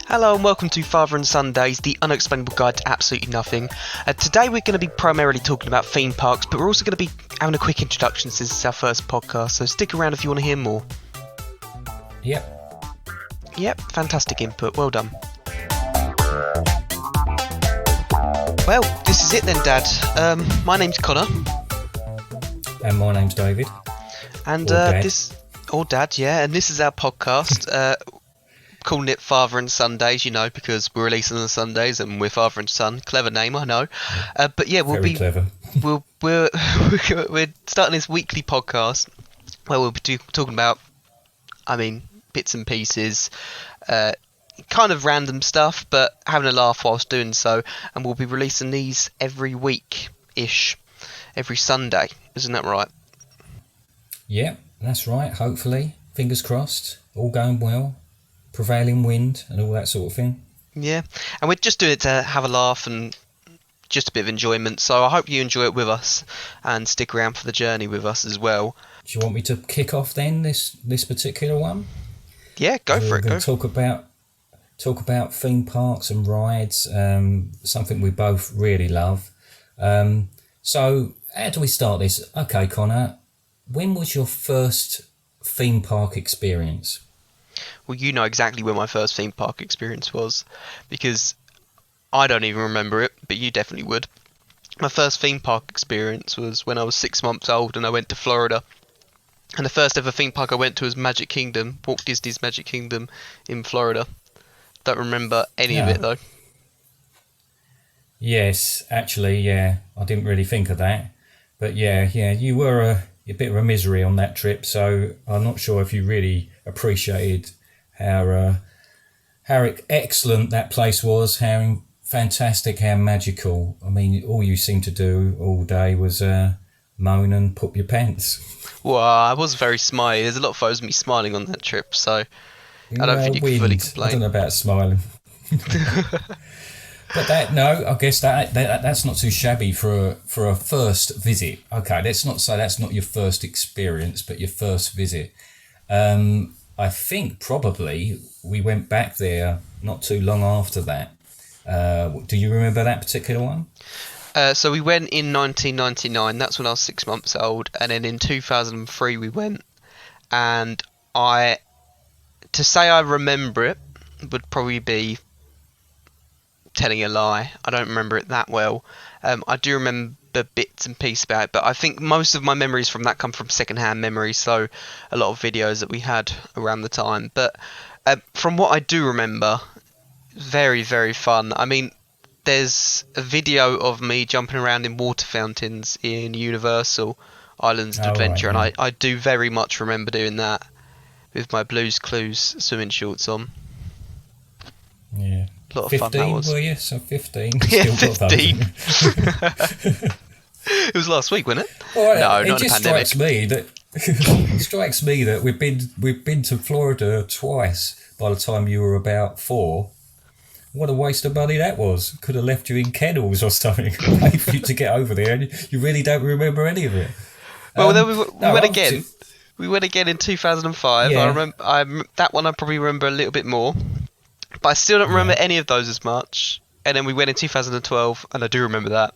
Hello and welcome to Father and Sundays, the unexplainable guide to absolutely nothing. Today we're going to be primarily talking about theme parks, but we're also going to be having a quick introduction since it's our first podcast, so stick around if you want to hear more. Yep, fantastic input, well done. Well, this is it then, Dad. My name's Connor. And my name's David. And Dad. Dad, yeah, and this is our podcast. Calling it Father and Sundays, because we're releasing on Sundays and we're father and son. Clever name, I know. But yeah, Clever. we're starting this weekly podcast where we'll be talking about, bits and pieces, kind of random stuff, but having a laugh whilst doing so. And we'll be releasing these every week-ish, every Sunday. Isn't that right? Yeah, that's right. Hopefully, fingers crossed, all going well. Prevailing wind and all that sort of thing. Yeah, and we're just doing it to have a laugh and just a bit of enjoyment, so I hope you enjoy it with us and stick around for the journey with us as well. Do you want me to kick off then this particular one? Yeah, go for it. We're going to talk about theme parks and rides, something we both really love. So how do we start this? Okay, Connor, when was your first theme park experience? Well, you know exactly where my first theme park experience was, because I don't even remember it, but you definitely would. My first theme park experience was when I was 6 months old and I went to Florida. And the first ever theme park I went to was Magic Kingdom, Walt Disney's Magic Kingdom in Florida. Don't remember any of it though. Yes, actually, yeah, I didn't really think of that. But yeah, you were a bit of a misery on that trip, so I'm not sure if you really appreciated how excellent that place was, how fantastic, how magical. I mean, all you seemed to do all day was moan and poop your pants. Well, I was very smiley. There's a lot of photos of me smiling on that trip, so I don't think you can fully complain. I don't know about smiling. But I guess that's not too shabby for a first visit. Okay, let's not say that's not your first experience, but your first visit. I think probably we went back there not too long after that. Do you remember that particular one? So we went in 1999. That's when I was 6 months old, and then in 2003 we went. And to say I remember it would probably be telling a lie. I don't remember it that well. I do remember bits and pieces about it, but I think most of my memories from that come from secondhand memories, so a lot of videos that we had around the time. But from what I do remember, very, very fun. I mean, there's a video of me jumping around in water fountains in Universal Islands of Adventure, right, yeah. And I do very much remember doing that with my Blue's Clues swimming shorts on. Yeah. A lot of 15, fun that was. Were you? So 15? Yeah, Still 15. It was last week, wasn't it? Well, no, it not just a pandemic. strikes me that we've been to Florida twice by the time you were about 4. What a waste of money that was. Could have left you in kennels or something for you to get over there, and you really don't remember any of it. Well, then we went again. We went again in 2005. Yeah. I remember that one. I probably remember a little bit more, but I still don't remember any of those as much. And then we went in 2012, and I do remember that.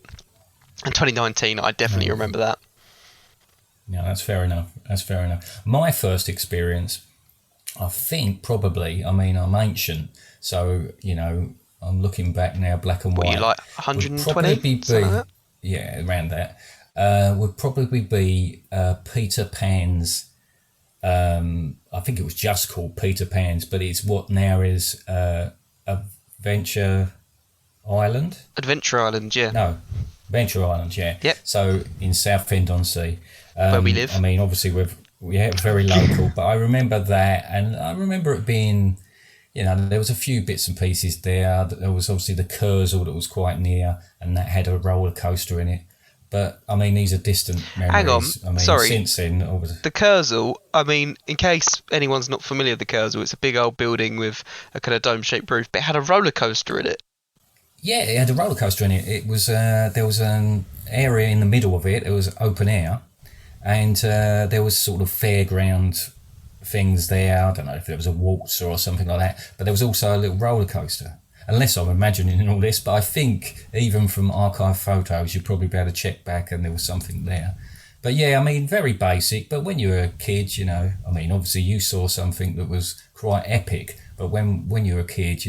And 2019, I definitely remember that. Yeah, that's fair enough. My first experience, I think probably, I'm ancient, so, I'm looking back now, black and white. What, you like 120? Like yeah, around that. Would probably be Peter Pan's, I think it was just called Peter Pan's, but it's what now is Adventure Island? Adventure Island, yeah. No. Adventure Island, yeah. Yep. So in Southend-on-Sea. Where we live. Obviously we're very local, but I remember that, and I remember it being, there was a few bits and pieces there. There was obviously the Kurzel that was quite near, and that had a roller coaster in it. But these are distant memories. Hang on, sorry. Since then, obviously. The Kurzel, in case anyone's not familiar with the Kurzel, it's a big old building with a kind of dome-shaped roof, but it had a roller coaster in it. Yeah, it had a roller coaster in it. It was there was an area in the middle of it. It was open air, and there was sort of fairground things there. I don't know if it was a waltz or something like that, but there was also a little roller coaster. Unless I'm imagining all this, but I think even from archive photos, you'd probably be able to check back and there was something there. But yeah, I mean, very basic. But when you were a kid, I mean, obviously you saw something that was quite epic. But when you're a kid,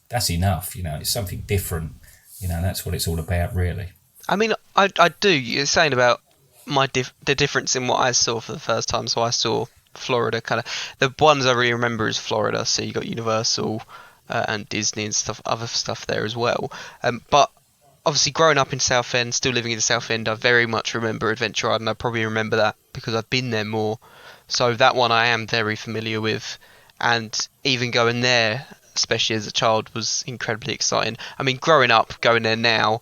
that's enough. It's something different. That's what it's all about, really. I mean, I do. You're saying about the difference in what I saw for the first time. So I saw Florida, kind of the ones I really remember is Florida. So you got Universal and Disney and stuff, other stuff there as well. But obviously, growing up in Southend, still living in the Southend, I very much remember Adventure Island. I probably remember that because I've been there more. So that one I am very familiar with, and even going there, especially as a child, was incredibly exciting. I mean, growing up, going there now,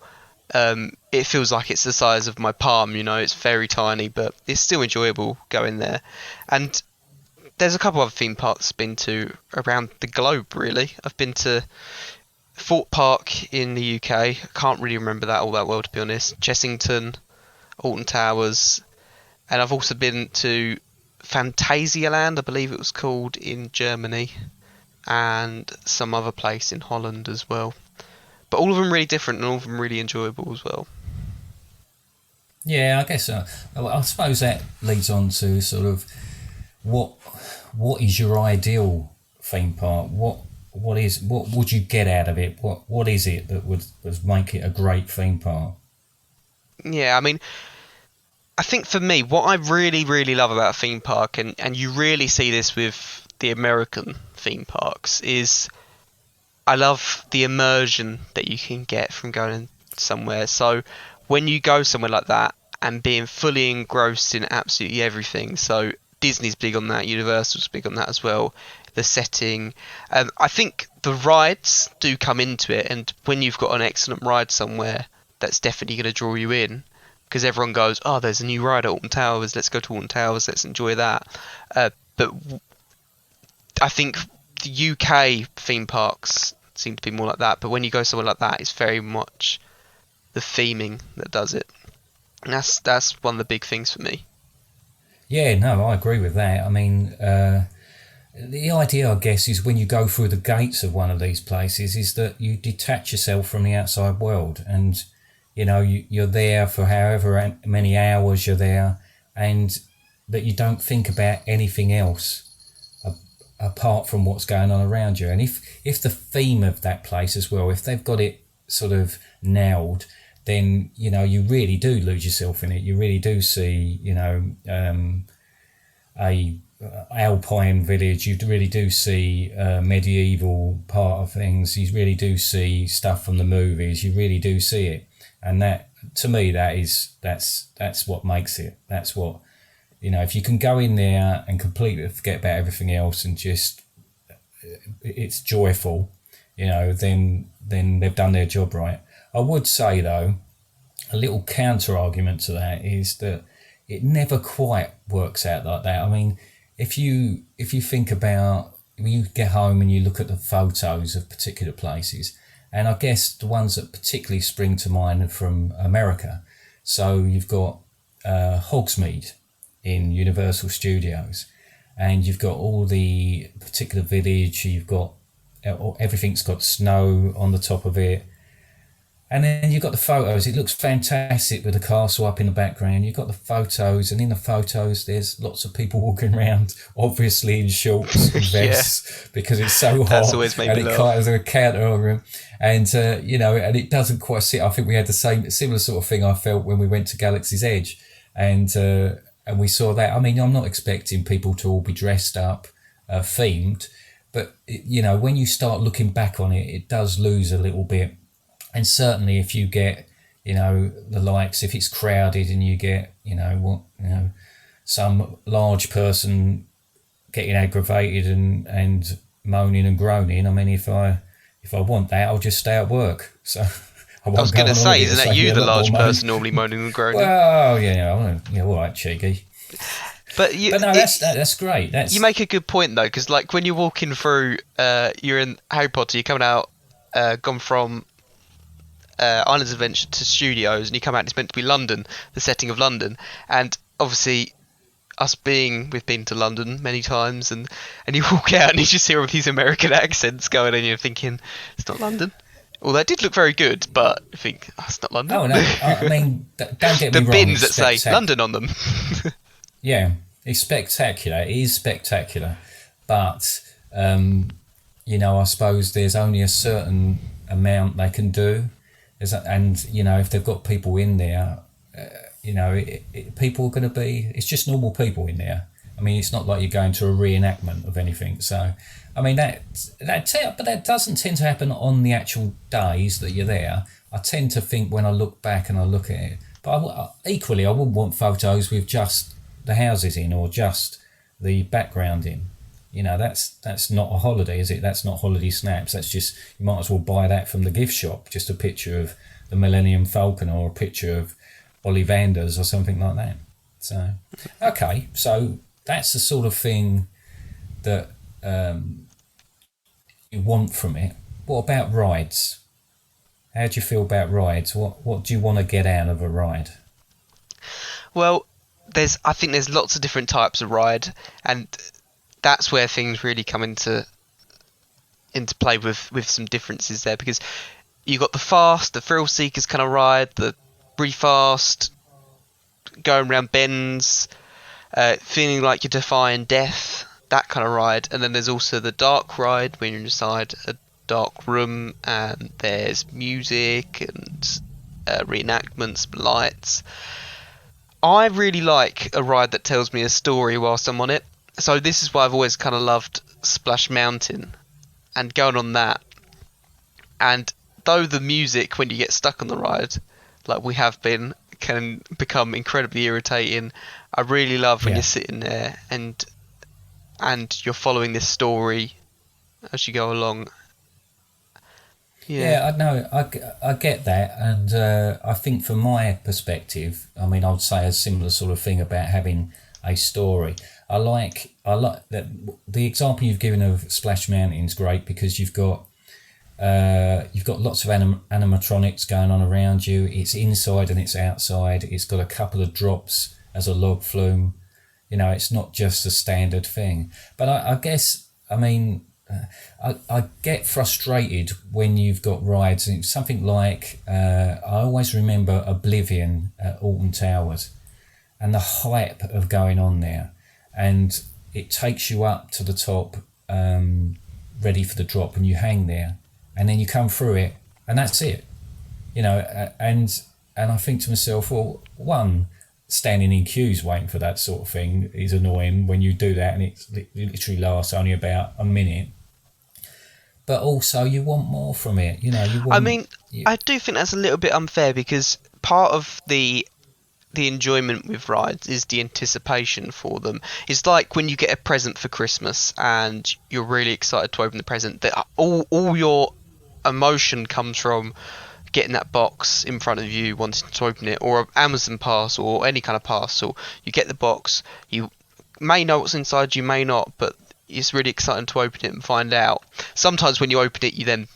it feels like it's the size of my palm. It's very tiny, but it's still enjoyable going there. And there's a couple other theme parks I've been to around the globe. Really, I've been to Fort Park in the UK. I can't really remember that all that well, to be honest. Chessington, Alton Towers, and I've also been to Phantasialand, I believe it was called, in Germany, and some other place in Holland as well. But all of them really different and all of them really enjoyable as well. Yeah, I guess I suppose that leads on to sort of what is your ideal theme park? What would you get out of it? What is it that would make it a great theme park? Yeah, I mean, I think for me, what I really, really love about a theme park, and you really see this with the American theme parks, is I love the immersion that you can get from going somewhere. So when you go somewhere like that and being fully engrossed in absolutely everything, so Disney's big on that, Universal's big on that as well, the setting. I think the rides do come into it, and when you've got an excellent ride somewhere, that's definitely going to draw you in, because everyone goes, oh, there's a new ride at Alton Towers, let's go to Alton Towers, let's enjoy that. But I think the UK theme parks seem to be more like that, but when you go somewhere like that, it's very much the theming that does it. And that's one of the big things for me. Yeah, no, I agree with that. I mean, the idea, I guess, is when you go through the gates of one of these places, is that you detach yourself from the outside world, and you're there for however many hours you're there, and that you don't think about anything else apart from what's going on around you. And if the theme of that place as well, if they've got it sort of nailed, then you really do lose yourself in it. You really do see a alpine village. You really do see medieval part of things. You really do see stuff from the movies. You really do see it, and that, to me, that's what makes it. That's what, if you can go in there and completely forget about everything else and just it's joyful, then they've done their job right. I would say, though, a little counter argument to that is that it never quite works out like that. I mean, if you think about, when you get home and you look at the photos of particular places, and I guess the ones that particularly spring to mind are from America. So you've got Hogsmeade in Universal Studios, and you've got all the particular village. You've got everything's got snow on the top of it. And then you've got the photos. It looks fantastic with the castle up in the background. You've got the photos, and in the photos, there's lots of people walking around, obviously in shorts and vests, because it's so hot. That's always made me laugh. And there's a counter on them, and and it doesn't quite sit. I think we had the similar sort of thing I felt when we went to Galaxy's Edge, and we saw that. I mean, I'm not expecting people to all be dressed up, themed, but when you start looking back on it, it does lose a little bit. And certainly if you get, the likes, if it's crowded and you get, some large person getting aggravated and moaning and groaning. I mean, if I want that, I'll just stay at work. So I was going to say, isn't that you, the large person, normally moaning and groaning? Well, all right, cheeky. But no, that's great. You make a good point, though, because like when you're walking through, you're in Harry Potter, you're coming out, gone from Islands of Adventure to Studios, and you come out, it's meant to be London, the setting of London, and obviously we've been to London many times, and you walk out and you just hear all these American accents going, and you're thinking it's not London. Well, that did look very good, but I think it's not London. Oh no, I mean, don't get me The wrong. bins It's that say London on them. Yeah, it's spectacular. It is spectacular, but I suppose there's only a certain amount they can do, and if they've got people in there, people are going to be. It's just normal people in there. I mean, it's not like you're going to a reenactment of anything. So, I mean but that doesn't tend to happen on the actual days that you're there. I tend to think when I look back and I look at it, but equally, I wouldn't want photos with just the houses in or just the background in. That's not a holiday, is it? That's not holiday snaps. That's just, you might as well buy that from the gift shop, just a picture of the Millennium Falcon or a picture of Ollivanders or something like that. So, okay, so that's the sort of thing that you want from it. What about rides? How do you feel about rides? What do you want to get out of a ride? Well, I think there's lots of different types of ride, and that's where things really come into play with some differences there, because you got the thrill seekers kind of ride, the really fast, going around bends, feeling like you're defying death, that kind of ride. And then there's also the dark ride, when you're inside a dark room and there's music and reenactments, lights. I really like a ride that tells me a story whilst I'm on it. So this is why I've always kind of loved Splash Mountain and going on that. And though the music, when you get stuck on the ride, like we have been, can become incredibly irritating, I really love when you're sitting there and you're following this story as you go along. Yeah, I know. I get that, and I think from my perspective, I mean, I would say a similar sort of thing about having a story. I like that the example you've given of Splash Mountain is great, because you've got lots of animatronics going on around you. It's inside and it's outside. It's got a couple of drops as a log flume. It's not just a standard thing. But I guess, I mean, I get frustrated when you've got rides, and something like I always remember Oblivion at Alton Towers, and the hype of going on there, and it takes you up to the top, ready for the drop, and you hang there, and then you come through it, and that's it, and I think to myself, well, one, standing in queues waiting for that sort of thing is annoying when you do that, and it literally lasts only about a minute. But also, you want more from it. I do think that's a little bit unfair, because part of the enjoyment with rides is the anticipation for them. It's like when you get a present for Christmas and you're really excited to open the present. That all your emotion comes from getting that box in front of you, wanting to open it, or an Amazon parcel or any kind of parcel. You get the box. You may know what's inside, you may not, but it's really exciting to open it and find out. Sometimes when you open it,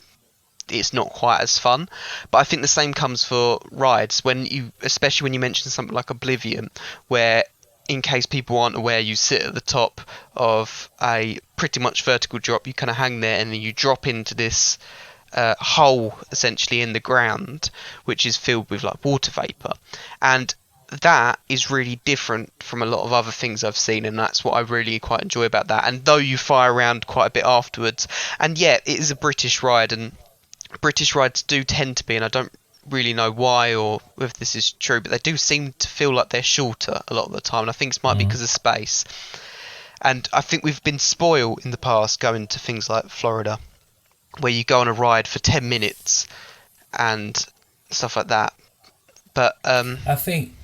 it's not quite as fun. But I think the same comes for rides, especially when you mention something like Oblivion, where, in case people aren't aware, you sit at the top of a pretty much vertical drop. You kind of hang there, and then you drop into this hole essentially in the ground, which is filled with like water vapor, and that is really different from a lot of other things I've seen, and that's what I really quite enjoy about that. And though you fire around quite a bit afterwards, and it is a British ride, and British rides do tend to be, and I don't really know why or if this is true, but they do seem to feel like they're shorter a lot of the time, and I think it might be because of space. And I think we've been spoiled in the past going to things like Florida, where you go on a ride for 10 minutes and stuff like that. But I think,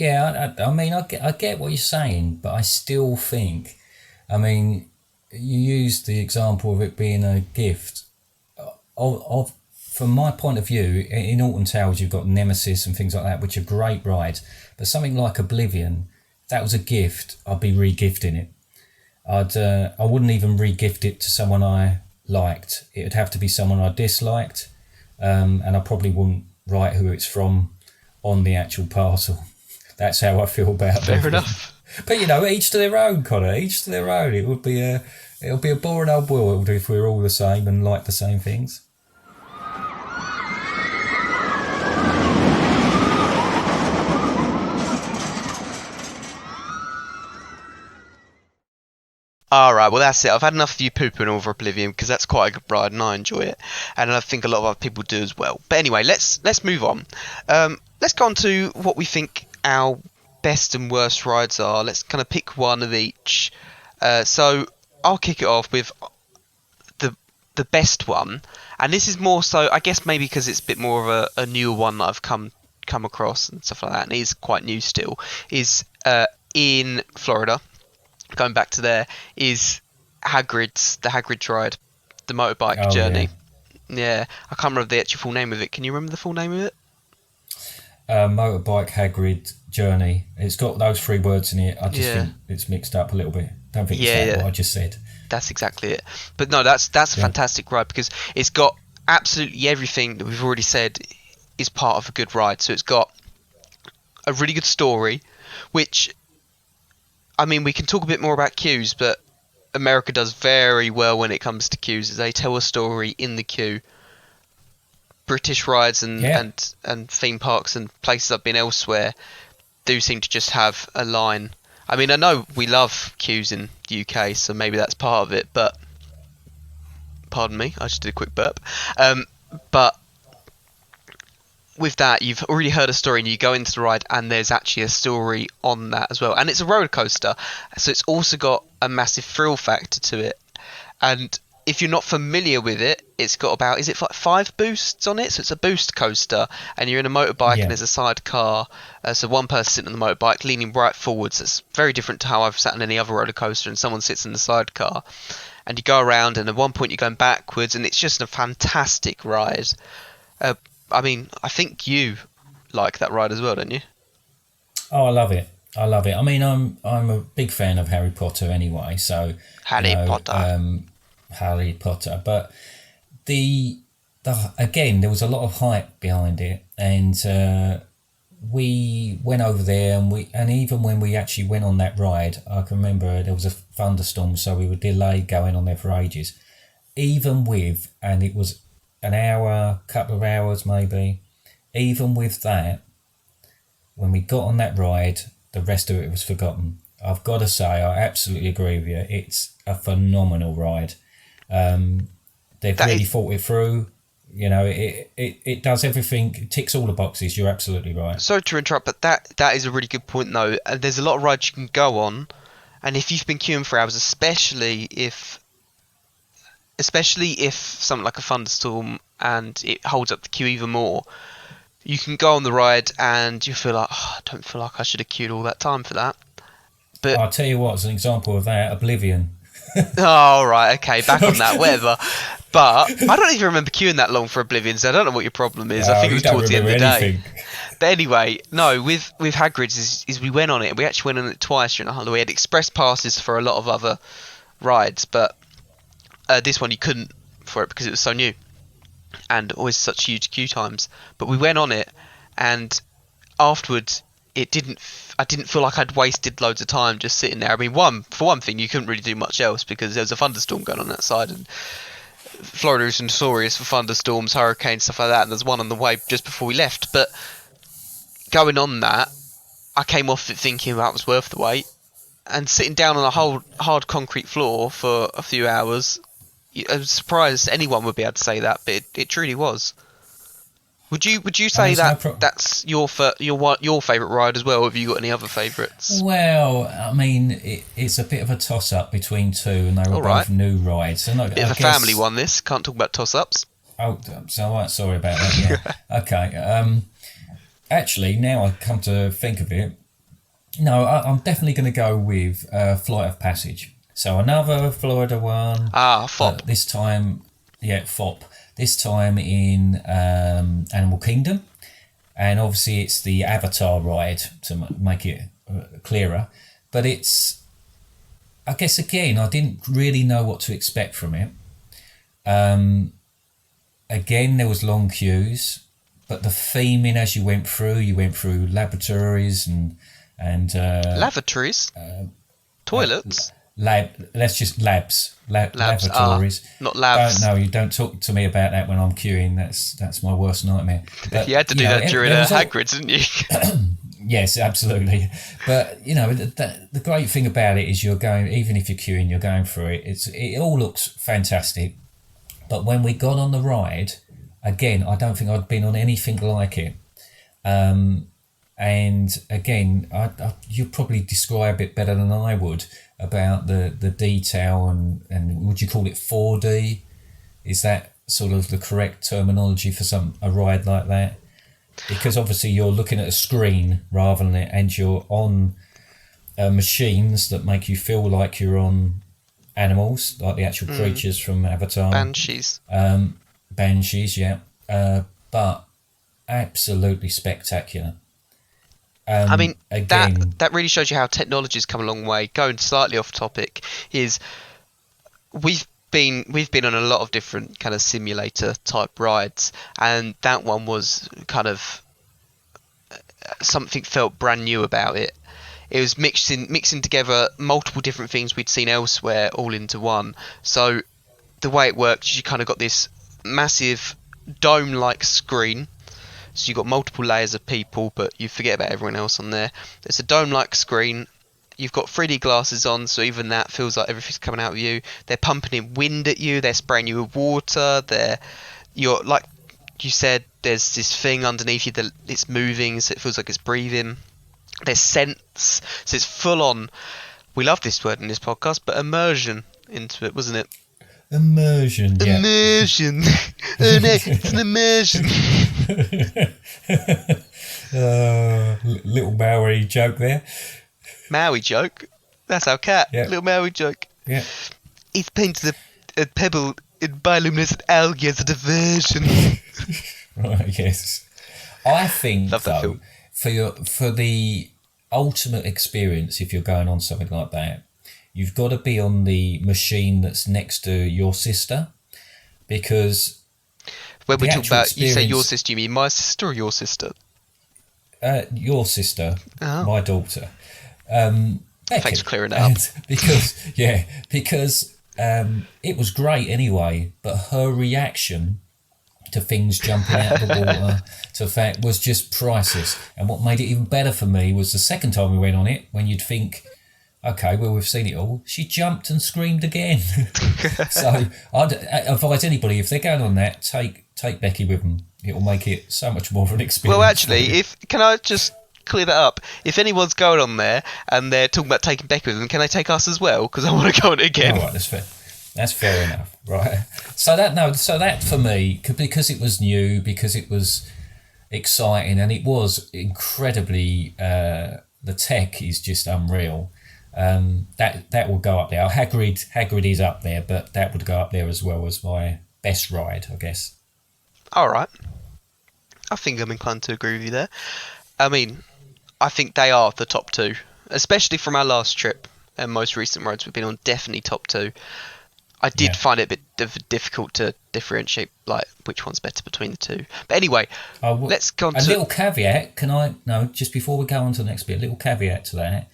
I mean, I get what you're saying, but I still think, I mean, you used the example of it being a gift. From my point of view, in Alton Towers, you've got Nemesis and things like that, which are great rides. But something like Oblivion, if that was a gift, I'd be re-gifting it. I wouldn't even re-gift it to someone I liked. It would have to be someone I disliked, and I probably wouldn't write who it's from on the actual parcel. That's how I feel about it. Fair enough. But each to their own, Connor. Each to their own. It'll be a boring old world if we're all the same and like the same things. Alright, well that's it. I've had enough of you pooping over Oblivion because that's quite a good ride and I enjoy it. And I think a lot of other people do as well. But anyway, let's move on. Let's go on to what we think our best and worst rides are. Let's kind of pick one of each. So I'll kick it off with the best one. And this is more so, I guess maybe because it's a bit more of a newer one that I've come across and stuff like that. And it is quite new still. Is in Florida. Going back to there is the Hagrid's ride, the motorbike journey. Yeah, I can't remember the actual full name of it. Can you remember the full name of it? Motorbike Hagrid journey. It's got those 3 words in it. I just think it's mixed up a little bit. Don't think it's what I just said. That's exactly it. But no, that's a fantastic ride because it's got absolutely everything that we've already said is part of a good ride. So it's got a really good story, which, I mean, we can talk a bit more about queues, but America does very well when it comes to queues. They tell a story in the queue. British rides and theme parks and places I've been elsewhere do seem to just have a line. I mean, I know we love queues in the UK, so maybe that's part of it, but... Pardon me, I just did a quick burp. But with that, you've already heard a story and you go into the ride and there's actually a story on that as well. And it's a roller coaster, so it's also got a massive thrill factor to it. And if you're not familiar with it, it's got about, is it like 5 boosts on it? So it's a boost coaster and you're in a motorbike and there's a sidecar. So one person sitting on the motorbike leaning right forwards. It's very different to how I've sat in any other roller coaster and someone sits in the sidecar. And you go around and at one point you're going backwards and it's just a fantastic ride. I mean, I think you like that ride as well, don't you? Oh, I love it. I mean, I'm a big fan of Harry Potter anyway. So Harry Potter. But the again, there was a lot of hype behind it, and we went over there, and even when we actually went on that ride, I can remember there was a thunderstorm, so we were delayed going on there for ages. And it was an hour, couple of hours maybe. Even with that, when we got on that ride, the rest of it was forgotten. I've got to say, I absolutely agree with you. It's a phenomenal ride. They've really thought it through. It does everything. It ticks all the boxes. You're absolutely right. Sorry to interrupt, but that is a really good point, though. And there's a lot of rides you can go on, and if you've been queuing for hours, especially if something like a thunderstorm and it holds up the queue even more, you can go on the ride and you feel like, I don't feel like I should have queued all that time for that. But I'll tell you what, as an example of that, Oblivion. Oh, right, okay, back on that, whatever. But I don't even remember queuing that long for Oblivion, so I don't know what your problem is. I think it was towards the end of the day. But anyway, no, with Hagrid's is we went on it. We actually went on it twice during the holiday. We had express passes for a lot of other rides, but this one you couldn't for it because it was so new and always such huge queue times. But we went on it, and afterwards I didn't feel like I'd wasted loads of time just sitting there. I mean, for one thing, you couldn't really do much else because there was a thunderstorm going on that side, and Florida is notorious for thunderstorms, hurricanes, stuff like that, and there's one on the way just before we left. But going on that, I came off it thinking that was worth the wait, and sitting down on a whole hard concrete floor for a few hours, I'm surprised anyone would be able to say that, but it truly was. Would you say that's your favourite ride as well? Or have you got any other favourites? Well, I mean, it's a bit of a toss-up between two, and they were both new rides. So bit of a family one, this. Can't talk about toss-ups. Oh, so sorry about that, yeah. Okay. Actually, now I come to think of it, no, I'm definitely going to go with Flight of Passage. So another Florida one. FOP. This time, FOP. This time in Animal Kingdom. And obviously it's the Avatar ride to make it clearer. But it's, I guess again, I didn't really know what to expect from it. Again, there was long queues. But the theming as you went through laboratories and and Lavatories, toilets, let's just labs. lavatories. Not labs. You don't talk to me about that when I'm queuing. That's my worst nightmare. But, you had to do that during Hagrid's, didn't you? Yes, absolutely. But the great thing about it is you're going, even if you're queuing, you're going through it. It all looks fantastic. But when we got on the ride, again, I don't think I'd been on anything like it. And again, you'd probably describe it better than I would about the detail and would you call it 4D? Is that sort of the correct terminology for a ride like that? Because obviously you're looking at a screen rather than and you're on machines that make you feel like you're on animals, like the actual creatures from Avatar. Banshees. Banshees, yeah. But absolutely spectacular. I mean, again, that really shows you how technology's come a long way. Going slightly off topic, is we've been on a lot of different kind of simulator type rides, and that one was kind of something felt brand new about it. It was mixing together multiple different things we'd seen elsewhere all into one. So the way it worked is you kind of got this massive dome-like screen. So you've got multiple layers of people, but you forget about everyone else on there. There's a dome-like screen. You've got 3D glasses on, so even that feels like everything's coming out of you. They're pumping in wind at you. They're spraying you with water. You're like you said. There's this thing underneath you that it's moving, so it feels like it's breathing. There's scents, so it's full on. We love this word in this podcast, but immersion into it, wasn't it? Immersion, yeah. Immersion. Oh no, it's an immersion. Little Maori joke there. Maui joke? That's our cat. Yeah. Little Maui joke. Yeah. He's painted a pebble in bioluminescent algae as a diversion. Right, yes. I think, Love that though, film. for the ultimate experience, if you're going on something like that, you've got to be on the machine that's next to your sister, because When we talk about, you say your experience- sister, you mean my sister or your sister? your sister, Oh. my daughter. Becky. Thanks for clearing that up. Because it was great anyway, but her reaction to things jumping out of the water to fact was just priceless. And what made it even better for me was the second time we went on it, when you'd think, okay, well, we've seen it all, she jumped and screamed again. So I'd advise anybody, if they're going on that, take Becky with them. It'll make it so much more of an experience. Well, actually, can I just clear that up? If anyone's going on there and they're talking about taking Becky with them, can they take us as well? Because I want to go on it again. All right, that's fair. That's fair enough, right? So that for me, because it was new, because it was exciting, and it was incredibly. The tech is just unreal. That will go up there. Hagrid is up there, but that would go up there as well as my best ride, I guess. All right. I think I'm inclined to agree with you there. I mean, I think they are the top two, especially from our last trip and most recent rides we've been on. Definitely top two. I did find it a bit difficult to differentiate, like, which one's better between the two. But anyway, let's go on to... A little caveat, just before we go on to the next bit, a little caveat to that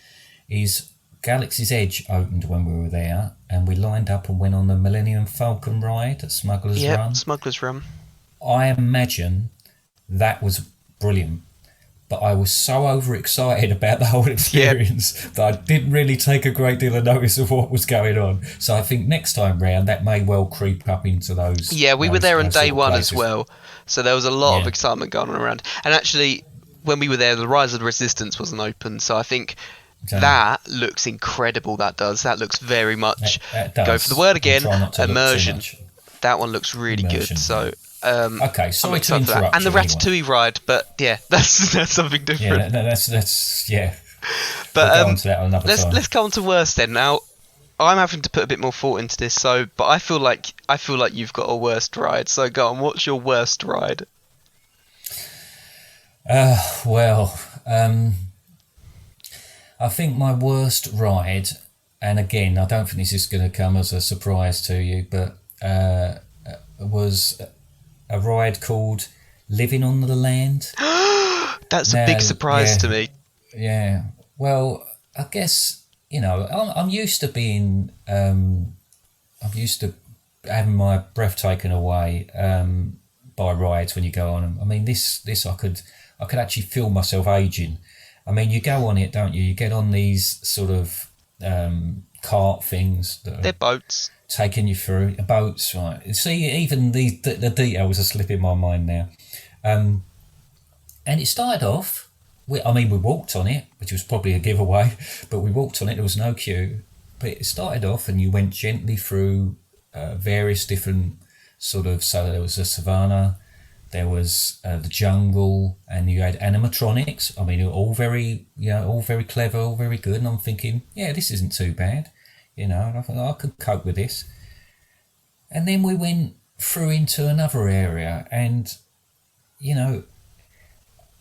is Galaxy's Edge opened when we were there, and we lined up and went on the Millennium Falcon ride at Smuggler's Run. Yeah, Smuggler's Run. I imagine that was brilliant. But I was so overexcited about the whole experience that I didn't really take a great deal of notice of what was going on. So I think next time round that may well creep up into those. Yeah, we were there on day one as well, so there was a lot of Yeah. excitement going on around. And actually, when we were there, the Rise of the Resistance wasn't open, so I think that looks incredible. That looks very much. That does. Go for the word again. Try not to look too Immersion. much. That one looks really Immersion. good. So. Okay, sorry I'm to excited for that. interrupt And the you anyway. Ratatouille ride, but yeah, that's something different. Yeah, that's yeah. But We'll go on to that another time. let's go on to worse then. Now, I'm having to put a bit more thought into this, but I feel like you've got a worst ride. So go on, what's your worst ride? Well, I think my worst ride, and again, I don't think this is going to come as a surprise to you, but was a ride called Living on the Land. That's a big surprise to me. Yeah. Well, I guess, I'm used to being, I'm used to having my breath taken away by rides when you go on them. I mean, this I could actually feel myself aging. I mean, you go on it, don't you? You get on these sort of cart things that They're are boats. taking you through boats, right? See, even the details are slipping my mind now. And it started off. We walked on it, which was probably a giveaway, but we walked on it. There was no queue, but it started off, and you went gently through various different sort of. So there was a savannah, there was the jungle, and you had animatronics. I mean, they were all very, all very clever, all very good. And I'm thinking, yeah, this isn't too bad, And I thought I could cope with this. And then we went through into another area, and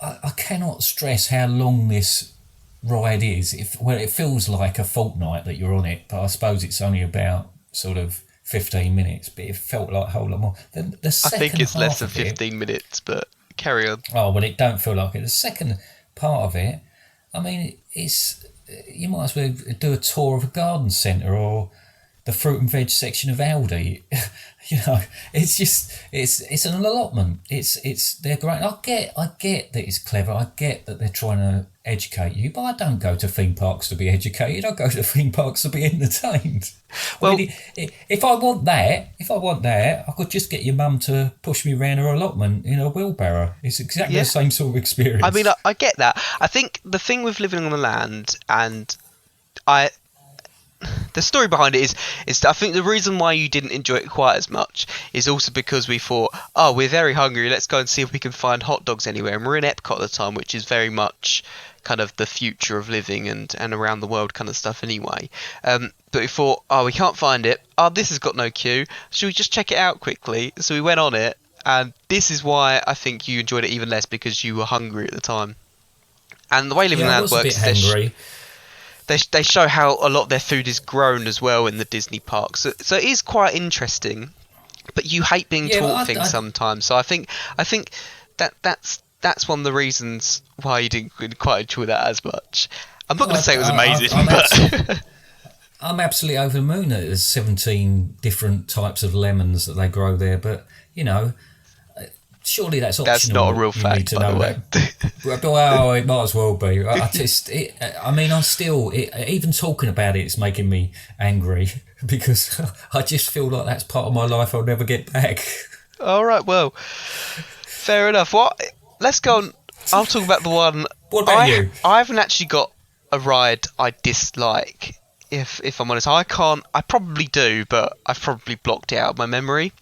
I cannot stress how long this ride is. It feels like a fortnight that you're on it, but I suppose it's only about sort of 15 minutes, but it felt like a whole lot more. The I second think it's half less than of it, 15 minutes, but carry on. oh, well, it don't feel like it. The second part of it, I mean, it's you might as well do a tour of a garden centre or the fruit and veg section of Aldi. It's just it's an allotment. It's they're great. I get that it's clever. I get that they're trying to educate you, but I don't go to theme parks to be educated. I go to theme parks to be entertained. Well, If I want that, I could just get your mum to push me around her allotment in a wheelbarrow. It's exactly Yeah. the same sort of experience. I mean, I get that. I think the thing with living on the land, and the story behind it is I think the reason why you didn't enjoy it quite as much is also because we thought, oh, we're very hungry, let's go and see if we can find hot dogs anywhere. And we're in Epcot at the time, which is very much kind of the future of living and around the world kind of stuff anyway. But we thought, oh, we can't find it. Oh, this has got no queue. Should we just check it out quickly? So we went on it, and this is why I think you enjoyed it even less, because you were hungry at the time. And the way Living I Land was a works, bit hungry. they show how a lot of their food is grown as well in the Disney parks. So it is quite interesting, but you hate being taught things sometimes. So I think that's one of the reasons why you didn't quite enjoy that as much. I'm not going to say it was amazing, but I'm absolutely over the moon that there's 17 different types of lemons that they grow there, but surely that's optional. that's not a real you need fact, to by know the way. that. Well, it might as well be. I'm still, even talking about it's making me angry because I just feel like that's part of my life I'll never get back. All right, well, fair enough. Let's go on. I'll talk about the one. What about you? I haven't actually got a ride I dislike. If I'm honest, I probably do, but I've probably blocked it out of my memory.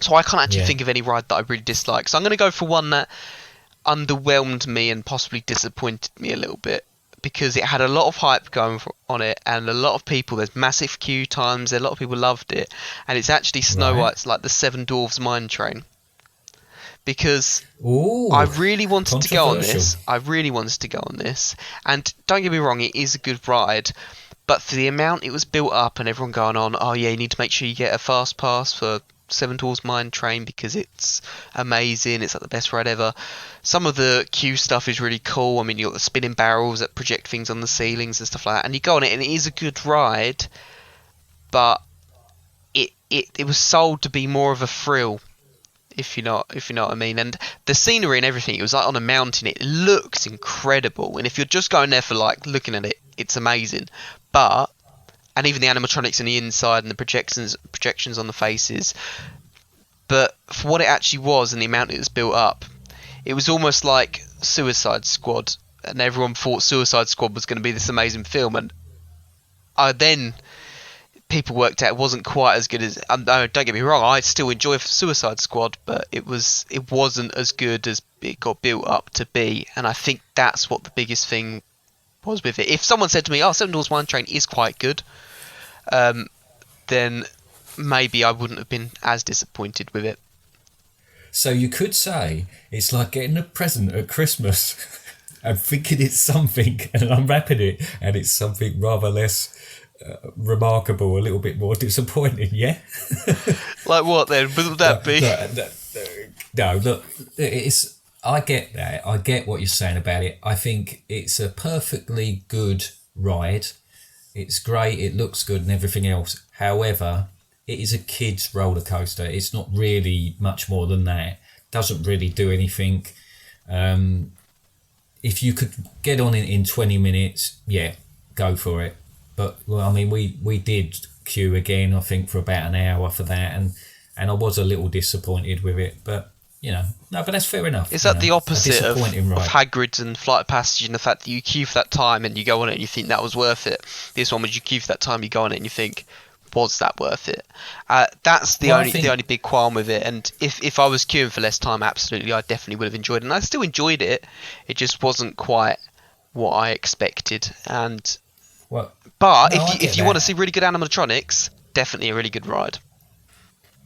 So I can't actually think of any ride that I really dislike. So I'm going to go for one that underwhelmed me and possibly disappointed me a little bit, because it had a lot of hype going on it, and a lot of people, there's massive queue times, a lot of people loved it, and it's actually Snow White's, like the Seven Dwarfs Mine Train. Because I really wanted to go on this. And don't get me wrong, it is a good ride, but for the amount it was built up and everyone going on, oh yeah, you need to make sure you get a fast pass for Seven Dwarfs Mine Train because it's amazing, it's like the best ride ever. Some of the queue stuff is really cool. I mean, you got the spinning barrels that project things on the ceilings and stuff like that, and you go on it and it is a good ride, but it was sold to be more of a thrill, if you know what I mean. And the scenery and everything, it was like on a mountain, it looks incredible, and if you're just going there for like looking at it, it's amazing. And even the animatronics on the inside and the projections on the faces. But for what it actually was and the amount it was built up, it was almost like Suicide Squad, and everyone thought Suicide Squad was going to be this amazing film, and then people worked out it wasn't quite as good as. No, don't get me wrong, I still enjoy Suicide Squad, but it wasn't as good as it got built up to be, and I think that's what the biggest thing was with it. If someone said to me, "Oh, Seven Dwarfs Mine Train is quite good," then maybe I wouldn't have been as disappointed with it. So you could say it's like getting a present at Christmas and thinking it's something and unwrapping it and it's something rather less remarkable, a little bit more disappointing, yeah? Like what then? Would that be? No, look, it's I get that. I get what you're saying about it. I think it's a perfectly good ride. It's great. It looks good and everything else. However, it is a kid's roller coaster. It's not really much more than that. Doesn't really do anything. If you could get on in 20 minutes, yeah, go for it. But well, I mean, we did queue again. I think for about an hour for that, and I was a little disappointed with it. But no, but that's fair enough. Is that the A opposite disappointing of ride. Hagrid's and Flight of Passage and the fact that you queue for that time and you go on it and you think that was worth it? This one was you queue for that time, you go on it and you think, was that worth it? That's the Well, I only think the only big qualm with it. And if I was queuing for less time, absolutely, I definitely would have enjoyed it. And I still enjoyed it. It just wasn't quite what I expected. And well, but no, I if get you want to that. see really good animatronics, definitely a really good ride.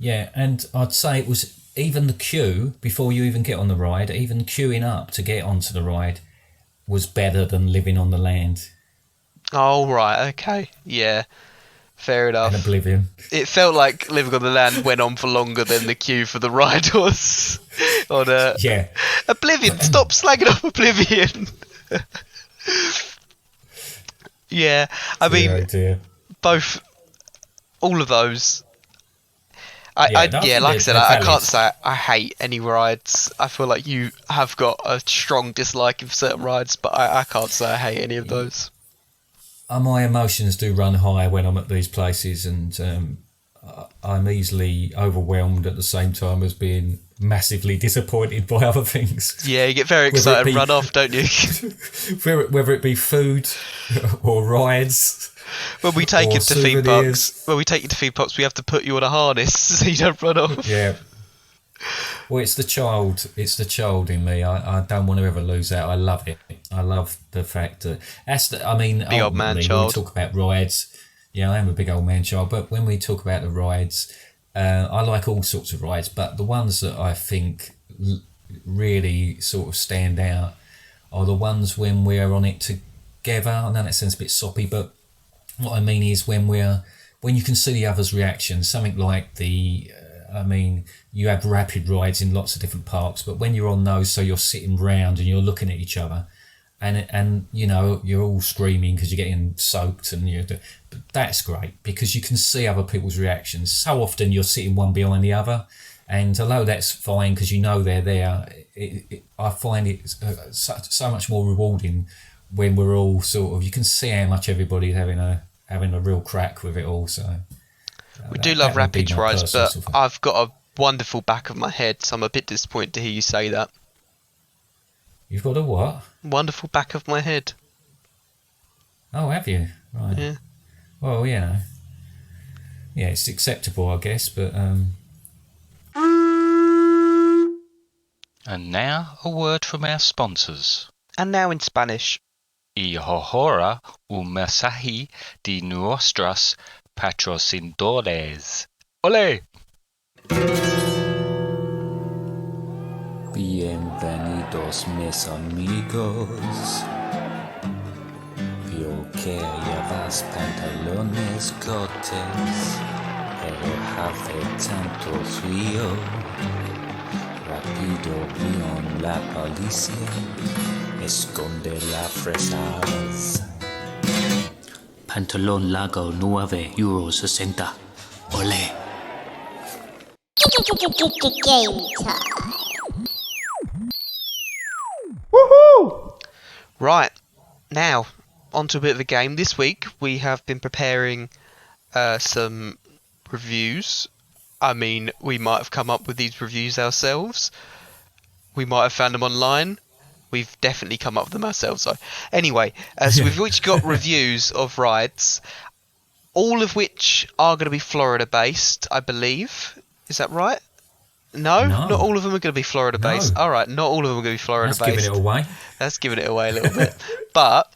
Yeah, and I'd say it was even the queue before you even get on the ride, even queuing up to get onto the ride was better than living on the land Oh right, okay, yeah, fair and enough. Oblivion. It felt like Living on the Land went on for longer than the queue for the ride was on Yeah, Oblivion. Stop slagging off Oblivion. Yeah, I dear, mean oh dear. both, all of those. Yeah, no, I Yeah, think like I said, they're I valid. can't say I hate any rides. I feel like you have got a strong dislike of certain rides, but I can't say I hate any of those. My emotions do run high when I'm at these places, and I'm easily overwhelmed at the same time as being massively disappointed by other things. Yeah, you get very Whether it excited and be run off, don't you? whether it be food or rides When we take or you to theme parks, souvenirs. when we take you to theme parks, we have to put you on a harness so you don't run off. Yeah. Well, it's the child. It's the child in me. I don't want to ever lose that. I love it. I love the fact that I mean, Big old man ultimately, when we child. talk about rides, yeah, I am a big old man child. But when we talk about the rides, I like all sorts of rides. But the ones that I think really sort of stand out are the ones when we're on it together. I know that sounds a bit soppy, but what I mean is when you can see the other's reaction. Something like I mean, you have rapid rides in lots of different parks, but when you're on those, so you're sitting round and you're looking at each other, and you're all screaming because you're getting soaked, but that's great because you can see other people's reactions. So often you're sitting one behind the other, and although that's fine because you know they're there, I find it so much more rewarding when we're all sort of, you can see how much everybody's having a real crack with it all. So We do love that would be rapids my rides, personal but sort of. I've got a wonderful back of my head, so I'm a bit disappointed to hear you say that. You've got a what? Wonderful back of my head. Oh, have you? Right. Yeah. Well, yeah, it's acceptable, I guess, but And now a word from our sponsors. And now in Spanish. Y ahora un mensaje de nuestros patrocinadores. ¡Ole! Bienvenidos mis amigos. Yo que llevas pantalones cortes, pero hace tanto frío. Rápido vino la policía, esconde las fresas. Pantalón largo 9,60 €. Ole. Game time. Right, now, onto a bit of a game. This week we have been preparing some reviews. I mean, we might have come up with these reviews ourselves. We might have found them online. We've definitely come up with them ourselves, though. Anyway, so we've each got reviews of rides, all of which are going to be Florida-based, I believe. Is that right? No, No. not all of them are going to be Florida-based. No. All right, not all of them are going to be that's Florida-based. giving it away. That's giving it away a little bit. But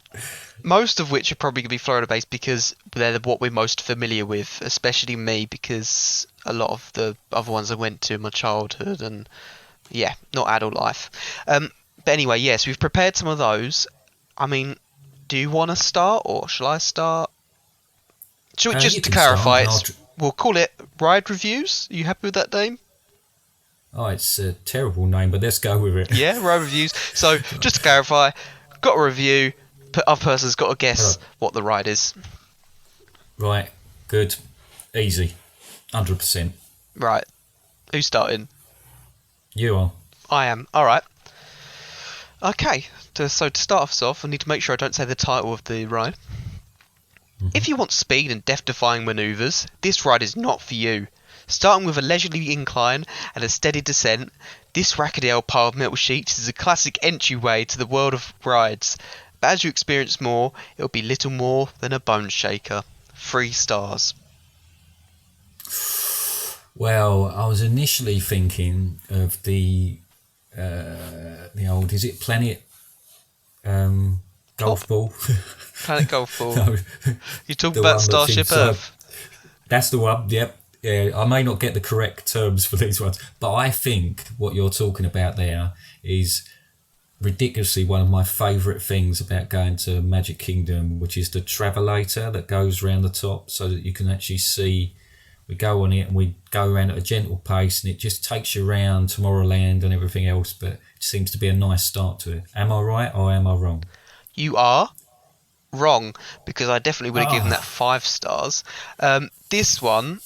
most of which are probably going to be Florida-based because they're what we're most familiar with, especially me, because a lot of the other ones I went to in my childhood and, yeah, not adult life. But anyway, yes, we've prepared some of those. I mean, do you want to start or shall I start? You Just to can start, clarify, and I'll we'll call it Ride Reviews. Are you happy with that name? Oh, it's a terrible name, but let's go with it. Yeah, row reviews. So, just to clarify, got a review. Other person's got to guess what the ride is. Right, good, easy, 100%. Right. Who's starting? You are. I am. All right. Okay. So to start us off, I need to make sure I don't say the title of the ride. If you want speed and death-defying manoeuvres, this ride is not for you. Starting with a leisurely incline and a steady descent, this raggedy old pile of metal sheets is a classic entryway to the world of rides. But as you experience more, it'll be little more than a bone shaker. 3 stars. Well, I was initially thinking of the old, is it Planet Golf Ball? Planet Golf Ball. No, You're talking the about one that's Starship inside. Earth. That's the one, yep. Yeah, I may not get the correct terms for these ones, but I think what you're talking about there is ridiculously one of my favourite things about going to Magic Kingdom, which is the travelator that goes around the top so that you can actually see. We go on it and we go around at a gentle pace and it just takes you around Tomorrowland and everything else, but it seems to be a nice start to it. Am I right or am I wrong? You are wrong, because I definitely would have given that 5 stars. This one,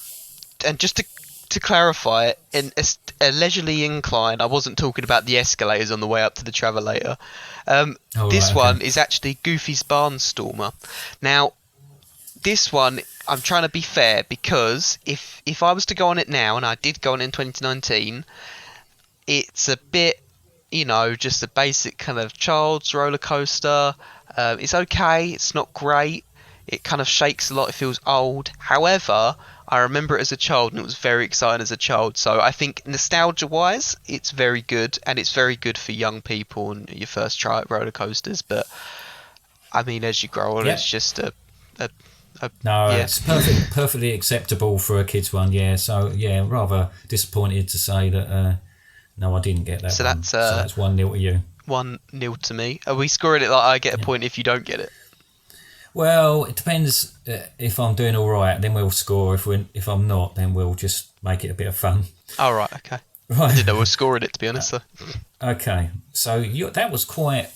and just to clarify, in a leisurely incline, I wasn't talking about the escalators on the way up to the travelator. This one is actually Goofy's Barnstormer. Now, this one, I'm trying to be fair, because if I was to go on it now, and I did go on it in 2019, it's a bit, just a basic kind of child's roller coaster. It's okay, it's not great, it kind of shakes a lot, it feels old. However, I remember it as a child and it was very exciting as a child, so I think nostalgia wise it's very good, and it's very good for young people and your first try at roller coasters. But I mean, as you grow on, it's just it's perfectly acceptable for a kid's one. So rather disappointed to say that no, I didn't get that. So one. That's 1-0 to you. 1-0 to me. Are we scoring it like I get a point if you don't get it? Well, it depends. If I'm doing all right, then we'll score. If I'm not, then we'll just make it a bit of fun. Oh, right, okay. Right. I didn't know we were scoring it, to be honest. So. Okay, so that was quite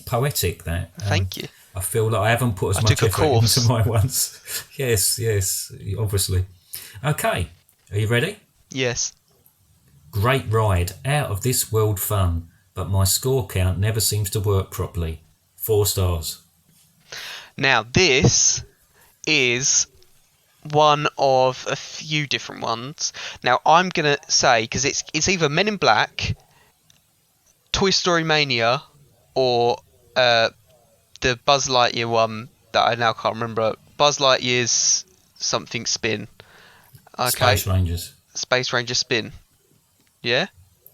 poetic. That thank you. I feel like I haven't put as much effort into my ones. Yes, obviously. Okay, are you ready? Yes. Great ride, out of this world fun, but my score count never seems to work properly. 4 stars. Now, this is one of a few different ones. Now, I'm going to say, because it's either Men in Black, Toy Story Mania, or the Buzz Lightyear one that I now can't remember. Buzz Lightyear's something spin. Okay. Space Ranger spin. Yeah?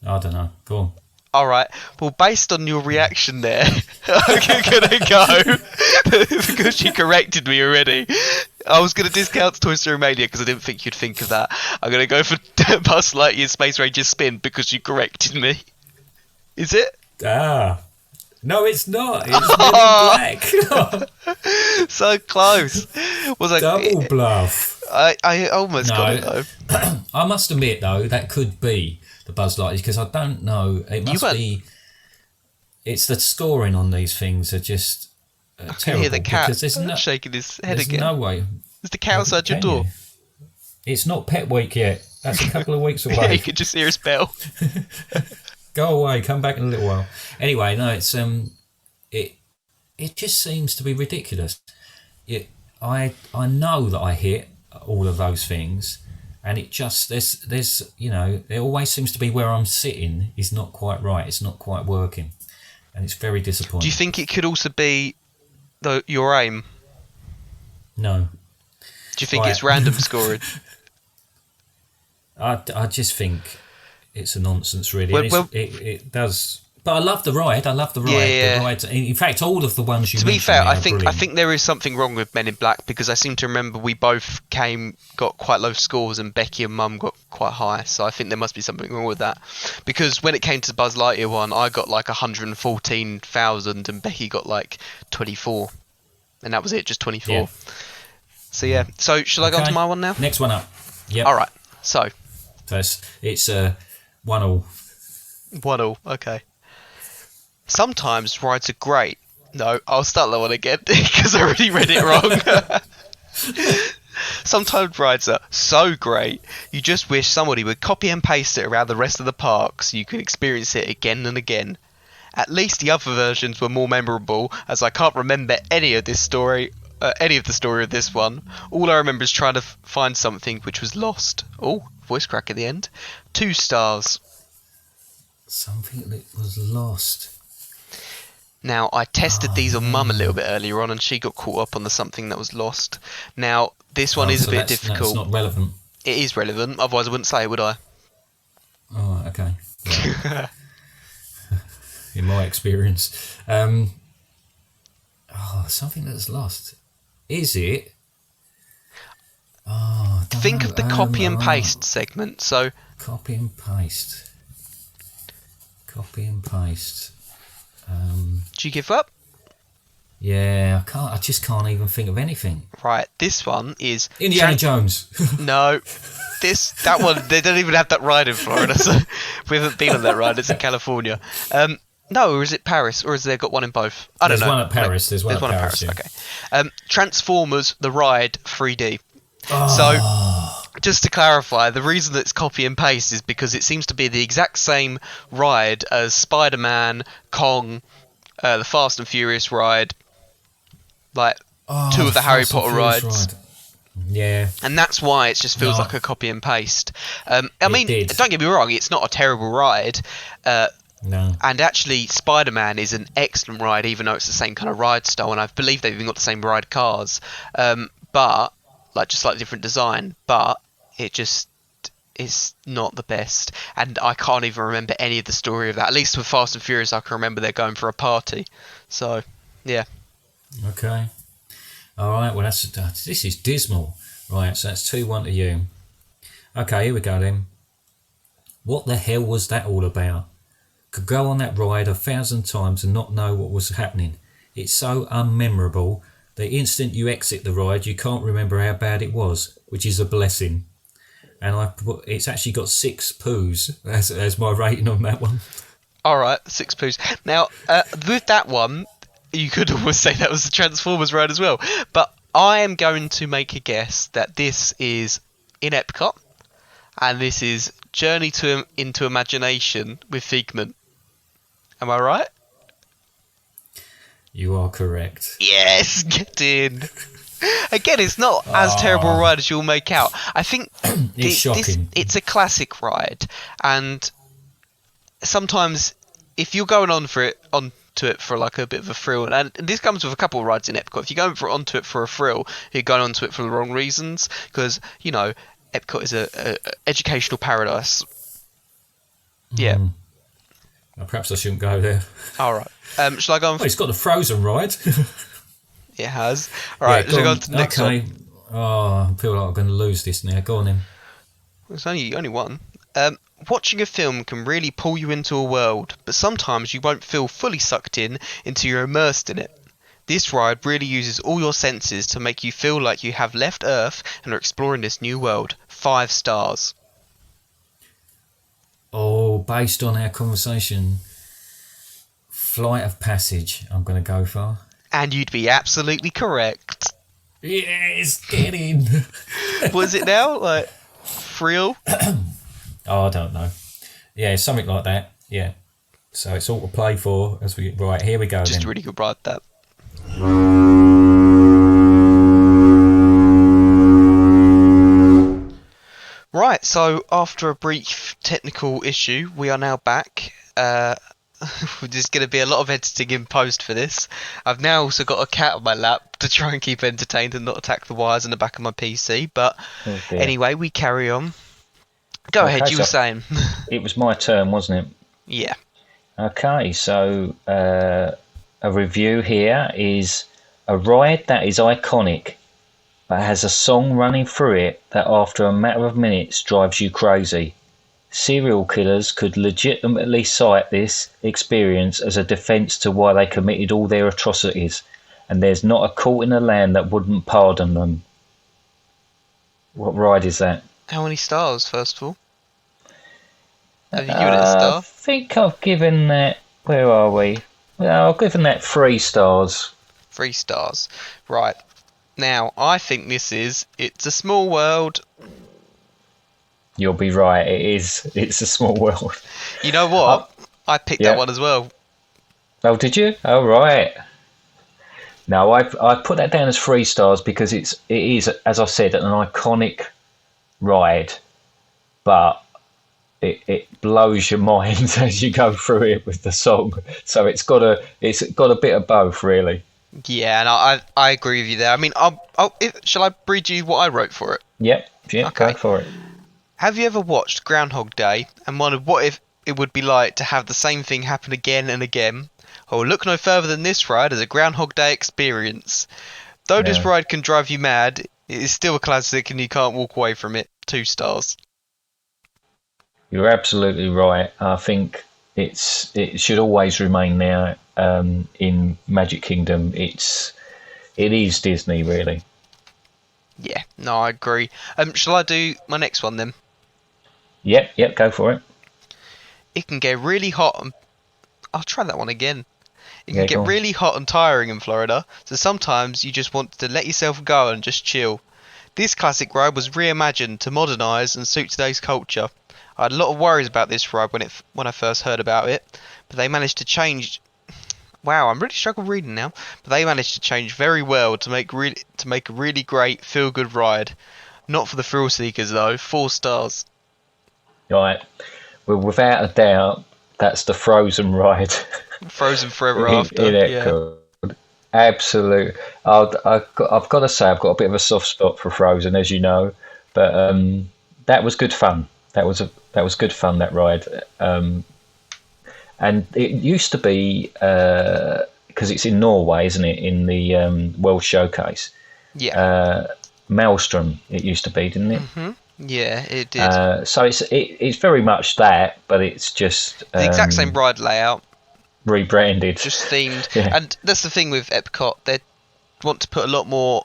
I don't know. Go on. Alright, well, based on your reaction there, I'm going to go, because you corrected me already. I was going to discount Toy Story Mania because I didn't think you'd think of that. I'm going to go for Buzz Lightyear Space Ranger Spin because you corrected me. Is it? No, it's not. It's Men in Black. So close. Double bluff. I almost got it, though. I must admit, though, that could be the Buzz Lightyear, because I don't know. It must be. It's the scoring on these things are just terrible. I can hear the cat shaking his head again. There's no way. Is the cat outside your door? It's not Pet Week yet. That's a couple of weeks away. Yeah, you could just hear his bell. Go away. Come back in a little while. Anyway, no, it's it just seems to be ridiculous. I know that I hit all of those things. And it just, there's it always seems to be where I'm sitting is not quite right. It's not quite working. And it's very disappointing. Do you think it could also be your aim? No. Do you think it's random scoring? I just think it's a nonsense, really. It does. But I love the ride. Yeah. The ride. In fact, all of the ones you mentioned. To be fair, I think there is something wrong with Men in Black, because I seem to remember we both got quite low scores, and Becky and Mum got quite high. So I think there must be something wrong with that. Because when it came to the Buzz Lightyear one, I got like 114,000, and Becky got like 24, and that was it, just 24. Yeah. So yeah. So shall I go on to my one now? Next one up. Yeah. All right. So it's 1-1. 1-1, okay. Sometimes rides are great. No, I'll start that one again because I already read it wrong. Sometimes rides are so great, you just wish somebody would copy and paste it around the rest of the park so you could experience it again and again. At least the other versions were more memorable, as I can't remember any of the story of this one. All I remember is trying to find something which was lost. Oh, voice crack at the end. 2 stars. Something that was lost. Now, I tested these on Mum a little bit earlier on, and she got caught up on the something that was lost. Now, this one is a bit difficult. That's not relevant. It is relevant, otherwise I wouldn't say it, would I? Oh, okay. Right. In my experience. Something that's lost. Is it? Oh, I Think know. of the copy and paste segment. So, Copy and paste. Copy and paste. do you give up? Yeah, I just can't even think of anything. Right, this one is Indiana Jones. No, that one, they don't even have that ride in Florida, so we haven't been on that ride. It's in California. No, or is it Paris, or has they got one in both? I don't know. There's one at Paris. There's one at Paris. Yeah. Okay. Transformers: The Ride 3D. So, just to clarify, the reason that it's copy and paste is because it seems to be the exact same ride as Spider-Man, Kong, the Fast and Furious ride, like 2 of the Harry Potter rides. Ride. Yeah. And that's why it just feels like a copy and paste. I mean, don't get me wrong, it's not a terrible ride. No. And actually, Spider-Man is an excellent ride, even though it's the same kind of ride style, and I believe they've even got the same ride cars. But, like, just like different design. But it just is not the best. And I can't even remember any of the story of that. At least with Fast and Furious, I can remember they're going for a party. So, yeah. Okay. All right. Well, this is dismal. Right. So that's 2-1 to you. Okay. Here we go then. What the hell was that all about? Could go on that ride 1,000 times and not know what was happening. It's so unmemorable. The instant you exit the ride, you can't remember how bad it was, which is a blessing. And it's actually got 6 poos as my rating on that one. All right, 6 poos. Now, with that one, you could almost say that was the Transformers ride as well. But I am going to make a guess that this is in Epcot, and this is Journey into Imagination with Figment. Am I right? You are correct. Yes, get in. Again, it's not as terrible a ride as you'll make out. I think it's shocking. It's a classic ride, and sometimes if you're going onto it for like a bit of a thrill, and this comes with a couple of rides in Epcot. If you're going onto it for a thrill, you're going onto it for the wrong reasons, because you know Epcot is a educational paradise. Yeah. Perhaps I shouldn't go there. All right. Shall I go on? It's got the Frozen ride. It has. All right. Shall I go on to the next one? Oh, I feel like I'm going to lose this now. Go on then. It's only one. Watching a film can really pull you into a world, but sometimes you won't feel fully sucked in until you're immersed in it. This ride really uses all your senses to make you feel like you have left Earth and are exploring this new world. 5 stars. Oh, based on our conversation, Flight of Passage, I'm going to go for. And you'd be absolutely correct. Yes, get in. What is it now? Like, Thrill? Oh, I don't know. Yeah, something like that. Yeah. So it's all to play for as we... Right, here we go Just then. a really good ride, that. Right, so after a brief technical issue, we are now back. There's going to be a lot of editing in post for this. I've now also got a cat on my lap to try and keep entertained and not attack the wires in the back of my PC. But anyway, we carry on. Go ahead, you were saying. It was my turn, wasn't it? Yeah. Okay, so a review here is a ride that is iconic, but has a song running through it that after a matter of minutes drives you crazy. Serial killers could legitimately cite this experience as a defence to why they committed all their atrocities, and there's not a court in the land that wouldn't pardon them. What ride is that? How many stars, first of all? Have you given it a I star? think I've given that. Where are we? Well, I've given that 3 stars. 3 stars. Right. Now, I think this is It's a Small World. You'll be right. It is. It's a small world. You know what? I picked that yeah. one as well. Oh, did you? Oh, right. No, I put that down as 3 stars because it is, as I said, an iconic ride, but it blows your mind as you go through it with the song. So it's got a bit of both, really. Yeah, and I agree with you there. I mean, shall I read you what I wrote for it? Yep. Okay. Go for it. Have you ever watched Groundhog Day and wondered what if it would be like to have the same thing happen again and again? Oh, look no further than this ride as a Groundhog Day experience. Though this Yeah. ride can drive you mad, it is still a classic and you can't walk away from it. 2 stars. You're absolutely right. I think it should always remain there in Magic Kingdom. It is Disney, really. Yeah, no, I agree. Shall I do my next one then? Yep, go for it. It can get really hot and I'll try that one again. It can Yeah, get go on. really hot and tiring in Florida, so sometimes you just want to let yourself go and just chill. This classic ride was reimagined to modernise and suit today's culture. I had a lot of worries about this ride when I first heard about it, but they managed to change. Wow, I'm really struggling reading now. But they managed to change very well to make a really great feel-good ride. Not for the thrill seekers though. 4 stars. Right. Well, without a doubt, that's the Frozen ride. Frozen Forever in After. Yeah. Epcot. Absolute. I've got to say, I've got a bit of a soft spot for Frozen, as you know. But that was good fun. That was good fun. That ride. And it used to be because it's in Norway, isn't it? In the World Showcase. Yeah. Maelstrom. It used to be, didn't it? Mm-hmm. Yeah, it did. So it's very much that, but it's just The exact same ride layout, rebranded, just themed. Yeah. And that's the thing with Epcot. They want to put a lot more,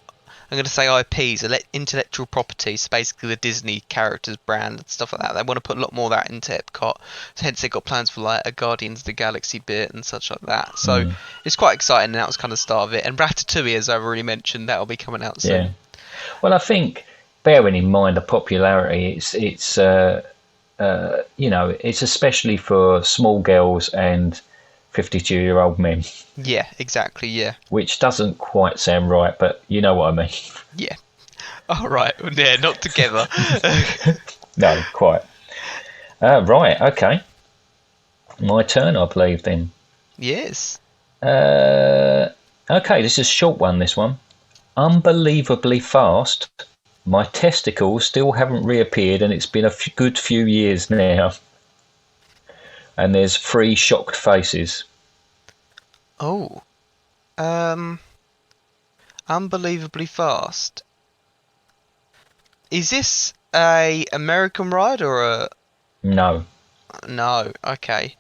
I'm going to say IPs, intellectual properties, basically the Disney characters brand and stuff like that. They want to put a lot more of that into Epcot. Hence they've got plans for like a Guardians of the Galaxy bit and such like that. So it's quite exciting, and that was kind of the start of it. And Ratatouille, as I've already mentioned, that'll be coming out soon. Yeah. Well, I think bearing in mind the popularity, it's it's especially for small girls and 52-year-old men, Yeah, exactly, yeah. which doesn't quite sound right, but you know what I mean. Yeah. All right. Yeah, not together. No, quite. Right, okay. My turn, I believe, then. Yes. Okay, this is a short one, this one. Unbelievably fast. My testicles still haven't reappeared, and it's been a good few years now. And there's 3 shocked faces. Oh. Unbelievably fast. Is this a American ride or a... No, No, okay.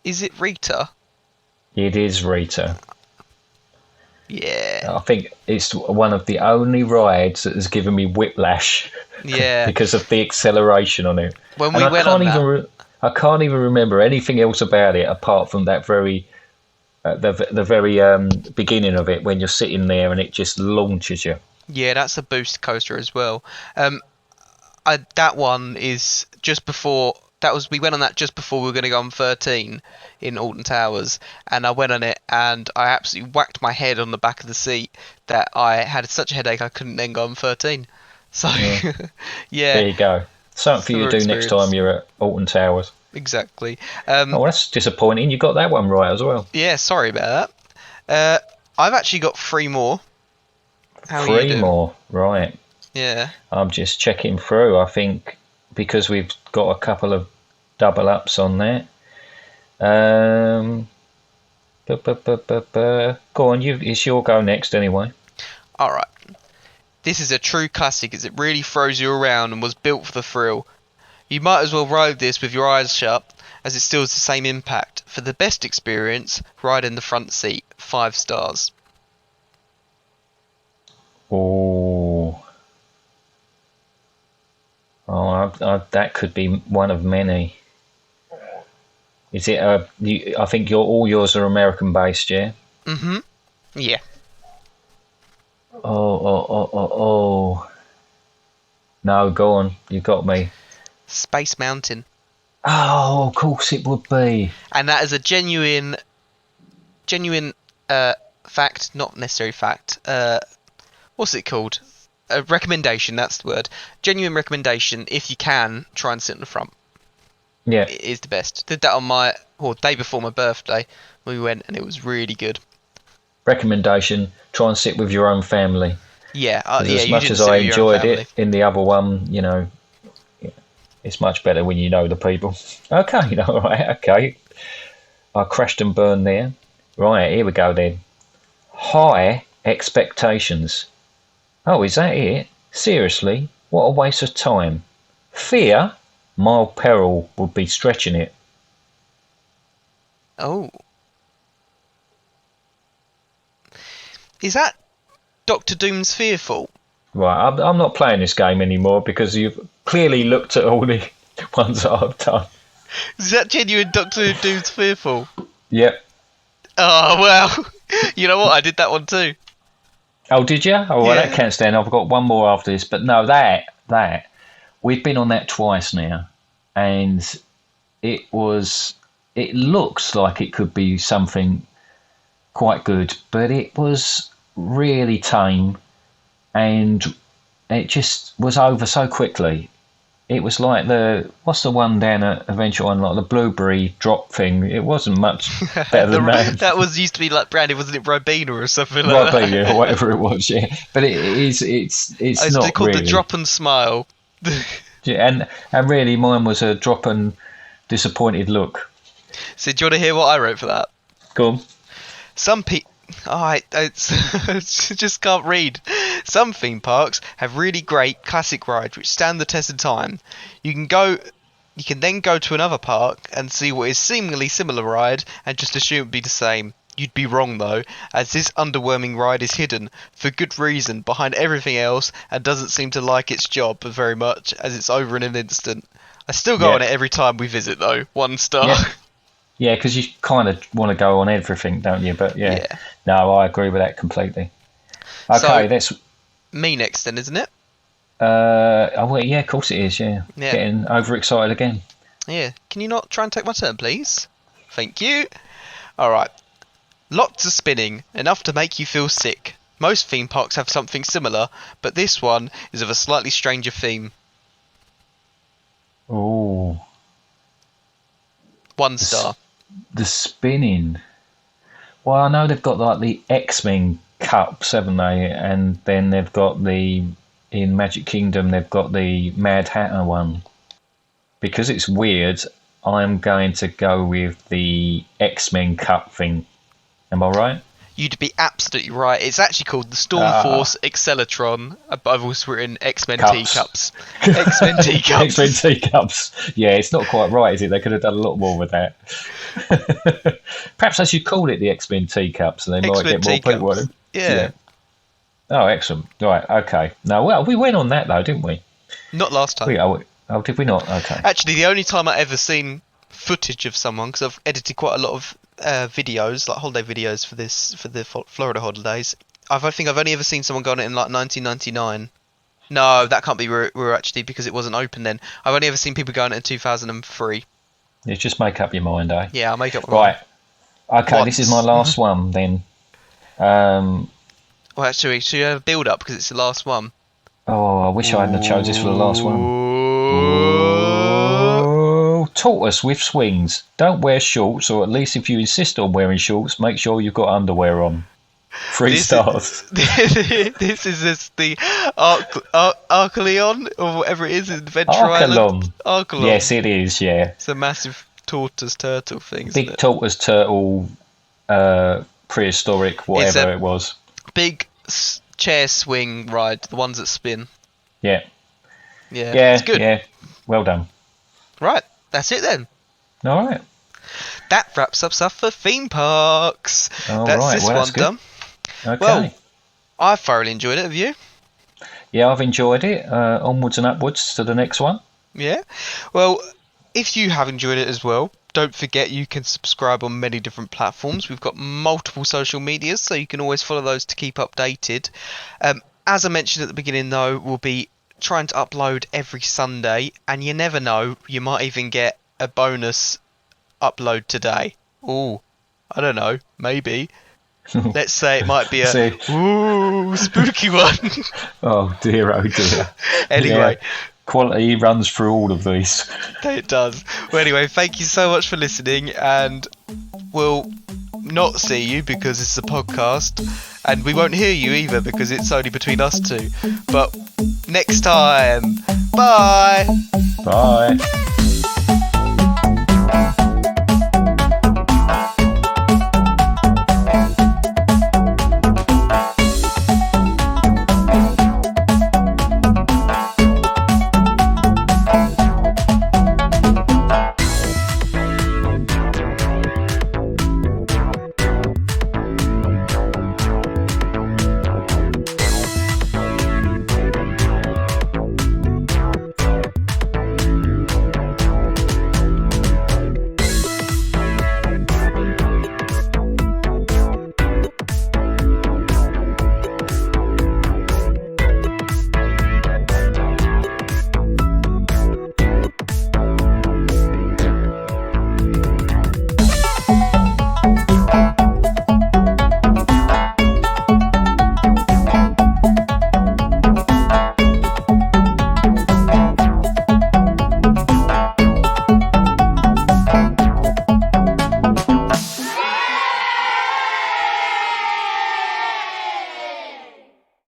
Is it Rita? it is Rita. Yeah. I think it's one of the only rides that has given me whiplash Yeah. because of the acceleration on it. When And we went on that... I can't even remember anything else about it apart from that very the very beginning of it when you're sitting there and it just launches you. Yeah, that's a boost coaster as well. That one is just before... we went on that just before we were going to go on 13 in Alton Towers, and I went on it and I absolutely whacked my head on the back of the seat that I had such a headache I couldn't then go on 13. So yeah, There you go. Something for you to do Similar next experience. time you're at Alton Towers. exactly. Oh, that's disappointing. You got that one right as well. Yeah, sorry about that. I've actually got 3 more. How are you 3 doing? more, right? Yeah. I'm just checking through. I think because we've got a couple of double ups on there. Go on, it's your go next anyway. All right. This is a true classic as it really throws you around and was built for the thrill. You might as well ride this with your eyes shut as it still has the same impact. For the best experience, ride in the front seat. 5 stars. Oh, that could be one of many. Is it? I think all yours are American based, yeah. Mm-hmm. Yeah. Oh. No, go on. You got me. Space Mountain. Oh, of course it would be. And that is a genuine fact, not necessary fact. What's it called? A recommendation, that's the word. Genuine recommendation. If you can, try and sit in the front. Yeah. It is the best. Did that on my day before my birthday. We went and it was really good. Recommendation: try and sit with your own family. Yeah, As much as I enjoyed it in the other one, it's much better when you know the people. Okay, all right, okay. I crashed and burned there. Right, here we go then. High expectations. Oh, is that it? Seriously? What a waste of time. Fear? Mild peril would be stretching it. Oh. Is that Doctor Doom's Fearful? Right, I'm not playing this game anymore because you've clearly looked at all the ones that I've done. Is that genuine Doctor Doom's Fearful? Yep. Oh, well. You know what? I did that one too. Oh, did you? Oh, well, Yeah. that counts then. I've got one more after this. But no, that. We've been on that twice now. And it looks like it could be something quite good. But it was really tame. And it just was over so quickly. It was like what's the one down at Adventure One, like the blueberry drop thing. It wasn't much better than that. That used to be like branded, wasn't it, Ribena or something like that? Ribena or whatever it was, yeah. But it's not called really. the Drop and Smile. Yeah, and really mine was a drop and disappointed look. So do you want to hear what I wrote for that? Go on. Some people... I just can't read. Some theme parks have really great classic rides which stand the test of time. You can then go to another park and see what is seemingly similar ride and just assume it'd be the same. You'd be wrong though, as this underwhelming ride is hidden, for good reason, behind everything else and doesn't seem to like its job very much, as it's over in an instant. I still go on it every time we visit though, 1 star. Yeah, because you kind of want to go on everything, don't you? But yeah. No, I agree with that completely. Okay, So, that's me next then, isn't it? well, yeah, of course it is. Yeah, getting overexcited again. Yeah, can you not try and take my turn, please? Thank you. All right. Lots of spinning, enough to make you feel sick. Most theme parks have something similar, but this one is of a slightly stranger theme. Oh, 1 star. the spinning. Well, I know they've got like the X-Men cups, haven't they? And then they've got in Magic Kingdom, they've got the Mad Hatter one. Because it's weird, I'm going to go with the X-Men cup thing. Am I right? You'd be absolutely right. It's actually called the Storm Force Accelatron, but I've also written X-Men Teacups. X-Men Teacups. X-Men teacups. Yeah, it's not quite right, is it? They could have done a lot more with that. Perhaps they should call it the X-Men teacups, and they might get more people on them. Yeah. Oh, excellent. Right, okay. No, well, we went on that though, didn't we? Not last time. Oh, did we not? Okay. Actually, the only time I ever seen footage of someone, because I've edited quite a lot of videos, like holiday videos for the Florida holidays. I think I've only ever seen someone go on it in like 1999. No, that can't be we're actually, because it wasn't open then. I've only ever seen people go on it in 2003. Yeah, just make up your mind, eh? Yeah, I'll make up my mind. Right. Okay, this is my last one then. Well, actually, should you have a build up because it's the last one? Oh, I wish I hadn't chose this for the last one. Tortoise with swings. Don't wear shorts, or at least if you insist on wearing shorts, make sure you've got underwear on. 3 stars. This is the Archeleon, or whatever it is, Adventure Island. Archelon. Yes, it is, yeah. It's a massive tortoise turtle thing. Big tortoise turtle, prehistoric, whatever it was. Big chair swing ride, the ones that spin. Yeah. Yeah, it's good. Yeah, well done. Right, that's it then. All right. That wraps up stuff for theme parks. That's this one done. Okay. Well, I thoroughly enjoyed it. Have you? Yeah, I've enjoyed it. Onwards and upwards to the next one. Yeah. Well, if you have enjoyed it as well, don't forget you can subscribe on many different platforms. We've got multiple social medias, so you can always follow those to keep updated. As I mentioned at the beginning, though, we'll be trying to upload every Sunday, and you never know, you might even get a bonus upload today. Ooh, I don't know, maybe. Let's say it might be a spooky one. Oh dear, oh dear. Anyway. Yeah, quality runs through all of these. It does. Well, anyway, thank you so much for listening, and we'll not see you because it's a podcast, and we won't hear you either because it's only between us two. But next time, bye! Bye.